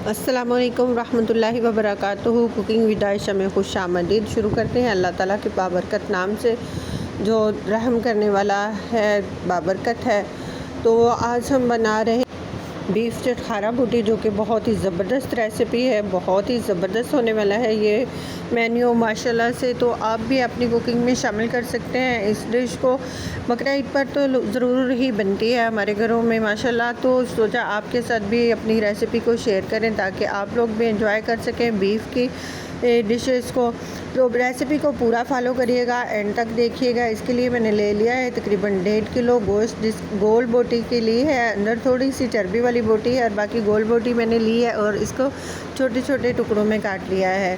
अस्सलामुअलैकुम रहमतुल्लाहि व बरकातुहू। कुकिंग विद आयशा में खुश आमदीद। शुरू करते हैं अल्लाह ताला के बाबरकत नाम से, जो रहम करने वाला है, बाबरकत है। तो आज हम बना रहे हैं बीफ चटखारा बोटी, जो कि बहुत ही ज़बरदस्त रेसिपी है, बहुत ही ज़बरदस्त होने वाला है ये मेन्यू माशाल्लाह से। तो आप भी अपनी कुकिंग में शामिल कर सकते हैं इस डिश को। बकरा ईद पर तो ज़रूर ही बनती है हमारे घरों में माशाल्लाह। तो सोचा आपके साथ भी अपनी रेसिपी को शेयर करें ताकि आप लोग भी इंजॉय कर सकें बीफ की डिशेस को। तो रेसिपी को पूरा फॉलो करिएगा, एंड तक देखिएगा। इसके लिए मैंने ले लिया है तकरीबन 1.5 किलो गोश्त, जिस गोल बोटी के लिए है। अंदर थोड़ी सी चर्बी वाली बोटी है और बाकी गोल बोटी मैंने ली है और इसको छोटे छोटे टुकड़ों में काट लिया है।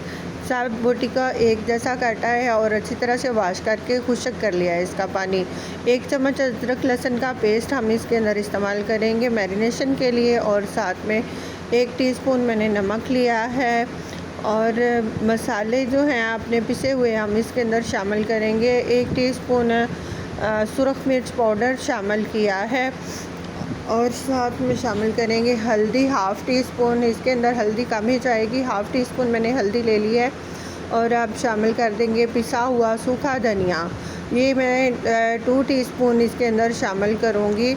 सब बोटी का एक जैसा काटा है और अच्छी तरह से वॉश करके खुश्क कर लिया है इसका पानी। 1 चम्मच अदरक लहसुन का पेस्ट हम इसके अंदर इस्तेमाल करेंगे मैरिनेशन के लिए, और साथ में 1 टीस्पून मैंने नमक लिया है। और मसाले जो हैं आपने पिसे हुए हम इसके अंदर शामिल करेंगे। 1 टीस्पून सुरख मिर्च पाउडर शामिल किया है, और साथ में शामिल करेंगे हल्दी, हाफ़ टी स्पून। इसके अंदर हल्दी कम ही जाएगी, हाफ़ टी स्पून मैंने हल्दी ले ली है। और अब शामिल कर देंगे पिसा हुआ सूखा धनिया, ये मैं 2 टीस्पून इसके अंदर शामिल करूँगी।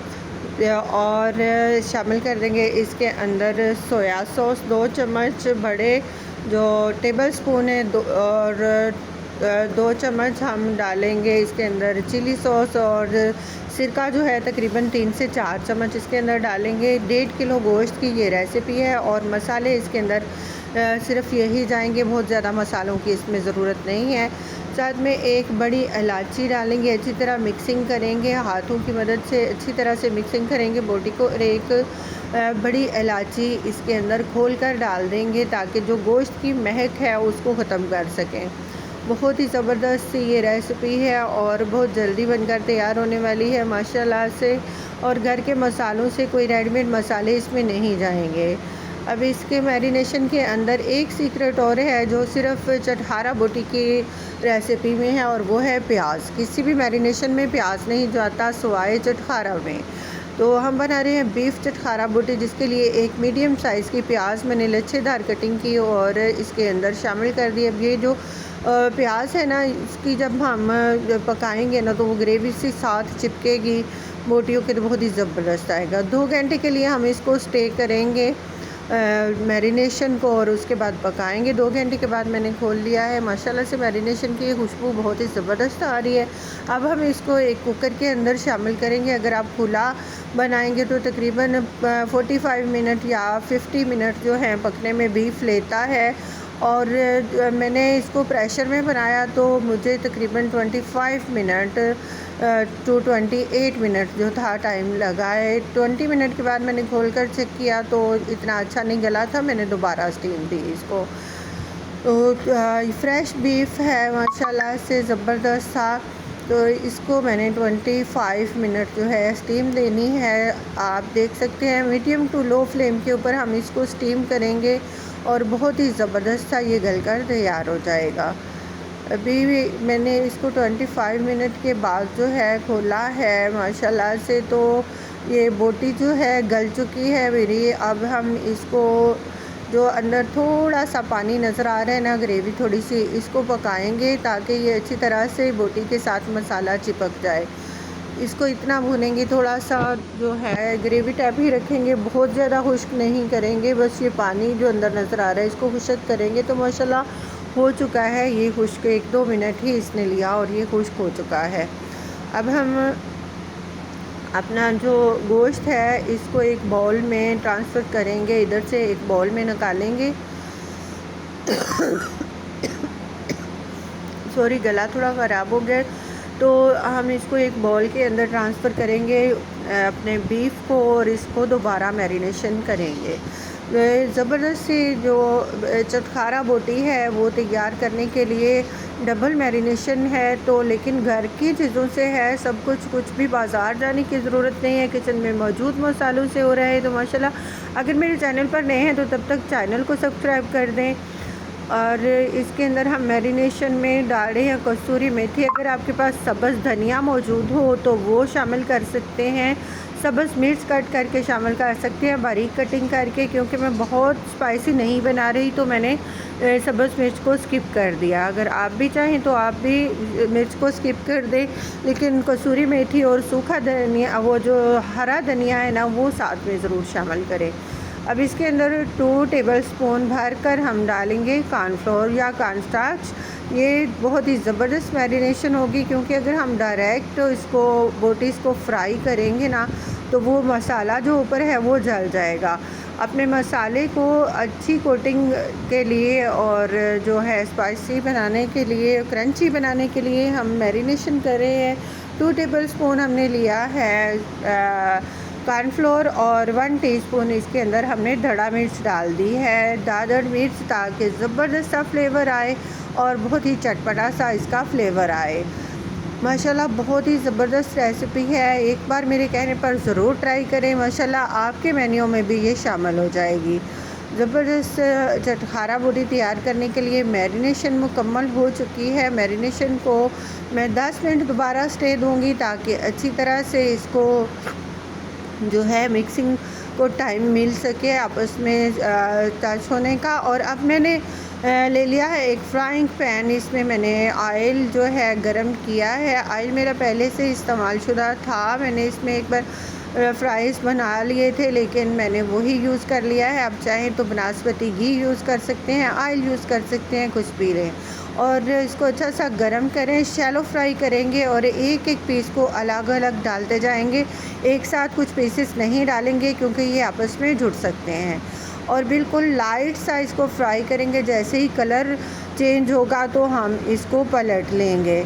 और शामिल कर देंगे इसके अंदर सोया सॉस 2 चम्मच बड़े, जो टेबल स्पून है, और 2 चम्मच हम डालेंगे इसके अंदर चिली सॉस। और सिरका जो है तकरीबन 3 से 4 चम्मच इसके अंदर डालेंगे। 1.5 किलो गोश्त की ये रेसिपी है, और मसाले इसके अंदर सिर्फ यही जाएंगे, बहुत ज़्यादा मसालों की इसमें ज़रूरत नहीं है। साथ में 1 बड़ी इलायची डालेंगे, अच्छी तरह मिक्सिंग करेंगे, हाथों की मदद से अच्छी तरह से मिक्सिंग करेंगे बोटी को। और 1 बड़ी इलायची इसके अंदर खोल कर डाल देंगे ताकि जो गोश्त की महक है उसको ख़त्म कर सकें। बहुत ही ज़बरदस्त ये रेसिपी है और बहुत जल्दी बनकर तैयार होने वाली है माशाल्लाह से। और घर के मसालों से, कोई रेडीमेड मसाले इसमें नहीं जाएंगे। अब इसके मैरिनेशन के अंदर एक सीक्रेट और है जो सिर्फ चटखारा बोटी की रेसिपी में है, और वो है प्याज। किसी भी मैरिनेशन में प्याज नहीं जाता सिवाय चटखारा में। तो हम बना रहे हैं बीफ चटखारा बोटी, जिसके लिए 1 मीडियम साइज़ की प्याज मैंने लच्छेदार कटिंग की और इसके अंदर शामिल कर दी। अब ये जो प्याज है ना, इसकी जब हम पकाएंगे ना तो वो ग्रेवी से साथ चिपकेगी बोटियों के, तो बहुत ही ज़बरदस्त आएगा। 2 घंटे के लिए हम इसको स्टे करेंगे मैरिनेशन को, और उसके बाद पकाएंगे। 2 घंटे के बाद मैंने खोल लिया है। माशाल्लाह से मैरिनेशन की खुशबू बहुत ही ज़बरदस्त आ रही है। अब हम इसको एक कुकर के अंदर शामिल करेंगे। अगर आप खुला बनाएंगे तो तकरीबन 45 मिनट या 50 मिनट जो है पकने में बीफ लेता है। और मैंने इसको प्रेशर में बनाया तो मुझे तकरीबन 25 मिनट टू 28 मिनट जो था टाइम लगा है। 20 मिनट के बाद मैंने खोलकर चेक किया तो इतना अच्छा नहीं गला था, मैंने दोबारा स्टीम दी इसको। तो फ्रेश बीफ है माशाल्लाह से, ज़बरदस्त था। तो इसको मैंने 25 मिनट जो है स्टीम देनी है। आप देख सकते हैं मीडियम टू लो फ्लेम के ऊपर हम इसको स्टीम करेंगे, और बहुत ही ज़बरदस्त सा ये गलकर तैयार हो जाएगा। अभी भी मैंने इसको 25 मिनट के बाद जो है खोला है माशाल्लाह से, तो ये बोटी जो है गल चुकी है मेरी। अब हम इसको, जो अंदर थोड़ा सा पानी नज़र आ रहा है ना, ग्रेवी थोड़ी सी, इसको पकाएंगे ताकि ये अच्छी तरह से बोटी के साथ मसाला चिपक जाए। इसको इतना भूनेंगे, थोड़ा सा जो है ग्रेवी टाइप ही रखेंगे, बहुत ज़्यादा खुश्क नहीं करेंगे। बस ये पानी जो अंदर नज़र आ रहा है इसको खुश्क करेंगे। तो माशाल्लाह हो चुका है ये खुश्क, 1-2 मिनट ही इसने लिया और ये खुश्क हो चुका है। अब हम अपना जो गोश्त है इसको एक बाउल में ट्रांसफ़र करेंगे, इधर से एक बाउल में निकालेंगे। सॉरी, गला थोड़ा ख़राब हो गया। तो हम इसको एक बाउल के अंदर ट्रांसफ़र करेंगे अपने बीफ को, और इसको दोबारा मैरिनेशन करेंगे। ज़बरदस्त सी जो चटखारा बोटी है वो तैयार करने के लिए डबल मैरिनेशन है। तो लेकिन घर की चीज़ों से है सब कुछ भी बाज़ार जाने की ज़रूरत नहीं है, किचन में मौजूद मसालों से हो रहा है। तो माशाल्लाह अगर मेरे चैनल पर नए हैं तो तब तक चैनल को सब्सक्राइब कर दें। और इसके अंदर हम मैरिनेशन में डाल रहे हैं कसूरी मेथी। अगर आपके पास सब्ज़ धनिया मौजूद हो तो वो शामिल कर सकते हैं। सब्ज़ मिर्च कट करके शामिल कर सकते हैं, बारीक कटिंग करके। क्योंकि मैं बहुत स्पाइसी नहीं बना रही तो मैंने सब्ज़ मिर्च को स्किप कर दिया। अगर आप भी चाहें तो आप भी मिर्च को स्किप कर दें, लेकिन कसूरी मेथी और सूखा धनिया, वो जो हरा धनिया है ना, वो साथ में ज़रूर शामिल करें। अब इसके अंदर 2 टेबलस्पून भर कर हम डालेंगे कॉर्नफ्लोर या कॉर्नस्टार्च। ये बहुत ही ज़बरदस्त मैरिनेशन होगी, क्योंकि अगर हम डायरेक्ट इसको बोटीज़ को फ्राई करेंगे ना, तो वो मसाला जो ऊपर है वो जल जाएगा। अपने मसाले को अच्छी कोटिंग के लिए और जो है स्पाइसी बनाने के लिए, क्रंची बनाने के लिए हम मैरिनेशन कर रहे हैं। 2 टेबलस्पून हमने लिया है कॉर्नफ्लोर और 1 टीस्पून इसके अंदर हमने धड़ा मिर्च डाल दी है, दादड़ मिर्च, ताकि ज़बरदस्त सा फ्लेवर आए और बहुत ही चटपटा सा इसका फ्लेवर आए। माशाल्लाह बहुत ही ज़बरदस्त रेसिपी है, एक बार मेरे कहने पर ज़रूर ट्राई करें। माशाल्लाह आपके मेन्यू में भी ये शामिल हो जाएगी। ज़बरदस्त चटखारा बोटी तैयार करने के लिए मैरिनेशन मुकम्मल हो चुकी है। मैरिनेशन को मैं 10 मिनट दोबारा स्टे दूँगी, ताकि अच्छी तरह से इसको जो है मिक्सिंग को टाइम मिल सके आपस में टच होने का। और अब मैंने ले लिया है एक फ्राइंग पैन। इसमें मैंने ऑयल जो है गरम किया है। ऑयल मेरा पहले से इस्तेमाल शुदा था, मैंने इसमें एक बार फ्राइज़ बना लिए थे, लेकिन मैंने वही यूज़ कर लिया है। आप चाहें तो बनास्पति घी यूज़ कर सकते हैं, ऑयल यूज़ कर सकते हैं, कुछ भी लें। और इसको अच्छा सा गरम करें, शैलो फ्राई करेंगे और एक एक पीस को अलग अलग डालते जाएंगे। एक साथ कुछ पीसेस नहीं डालेंगे, क्योंकि ये आपस में जुड़ सकते हैं। और बिल्कुल लाइट सा इसको फ्राई करेंगे। जैसे ही कलर चेंज होगा तो हम इसको पलट लेंगे,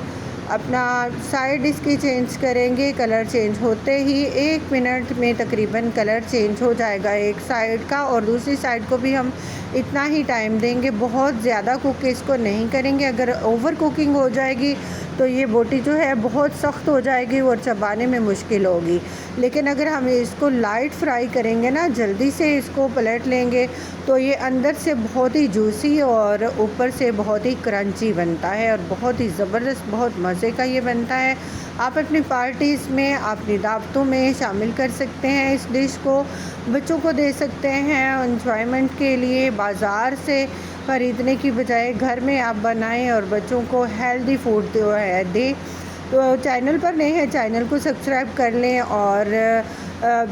अपना साइड इसकी चेंज करेंगे। कलर चेंज होते ही 1 मिनट में तकरीबन कलर चेंज हो जाएगा एक साइड का, और दूसरी साइड को भी हम इतना ही टाइम देंगे। बहुत ज़्यादा कुक इसको नहीं करेंगे, अगर ओवर कुकिंग हो जाएगी तो ये बोटी जो है बहुत सख्त हो जाएगी और चबाने में मुश्किल होगी। लेकिन अगर हम इसको लाइट फ्राई करेंगे ना, जल्दी से इसको पलट लेंगे, तो ये अंदर से बहुत ही जूसी और ऊपर से बहुत ही क्रंची बनता है और बहुत ही ज़बरदस्त, बहुत मज़े का ये बनता है। आप अपनी पार्टीज़ में, अपनी दावतों में शामिल कर सकते हैं इस डिश को, बच्चों को दे सकते हैं एंजॉयमेंट के लिए। बाज़ार से ख़रीदने की बजाय घर में आप बनाएं और बच्चों को हेल्दी फूड जो है दें। तो चैनल पर नए हैं, चैनल को सब्सक्राइब कर लें, और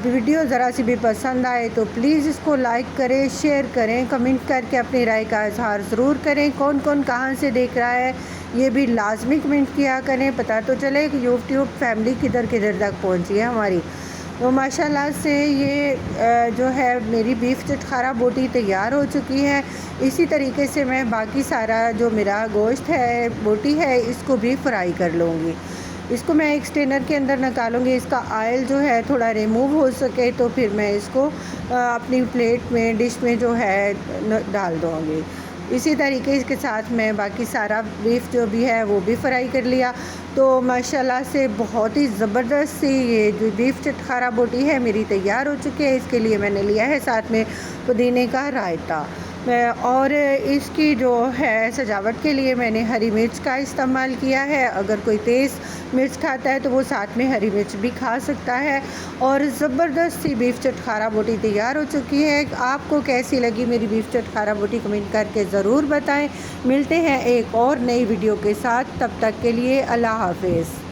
वीडियो ज़रा सी भी पसंद आए तो प्लीज़ इसको लाइक करें, शेयर करें, कमेंट करके अपनी राय का इज़हार ज़रूर करें। कौन कौन कहाँ से देख रहा है ये भी लाजमी कमेंट किया करें, पता तो चले कि यूट्यूब फैमिली किधर किधर तक पहुँची है हमारी। तो माशाल्लाह से ये जो है मेरी बीफ चटखारा बोटी तैयार हो चुकी है। इसी तरीके से मैं बाकी सारा जो मेरा गोश्त है, बोटी है, इसको भी फ्राई कर लूँगी। इसको मैं एक स्ट्रेनर के अंदर निकालूंगी, इसका ऑयल जो है थोड़ा रिमूव हो सके, तो फिर मैं इसको अपनी प्लेट में, डिश में जो है डाल दूँगी। इसी तरीके के साथ मैं बाकी सारा बीफ जो भी है वो भी फ्राई कर लिया। तो माशाल्लाह से बहुत ही ज़बरदस्त सी ये जो बीफ चटखारा बोटी है मेरी तैयार हो चुकी है। इसके लिए मैंने लिया है साथ में पुदीने का रायता, और इसकी जो है सजावट के लिए मैंने हरी मिर्च का इस्तेमाल किया है। अगर कोई तेज़ मिर्च खाता है तो वो साथ में हरी मिर्च भी खा सकता है। और ज़बरदस्त सी बीफ चटखारा बोटी तैयार हो चुकी है। आपको कैसी लगी मेरी बीफ चटखारा बोटी कमेंट करके ज़रूर बताएं। मिलते हैं एक और नई वीडियो के साथ, तब तक के लिए अल्लाह हाफ़िज़।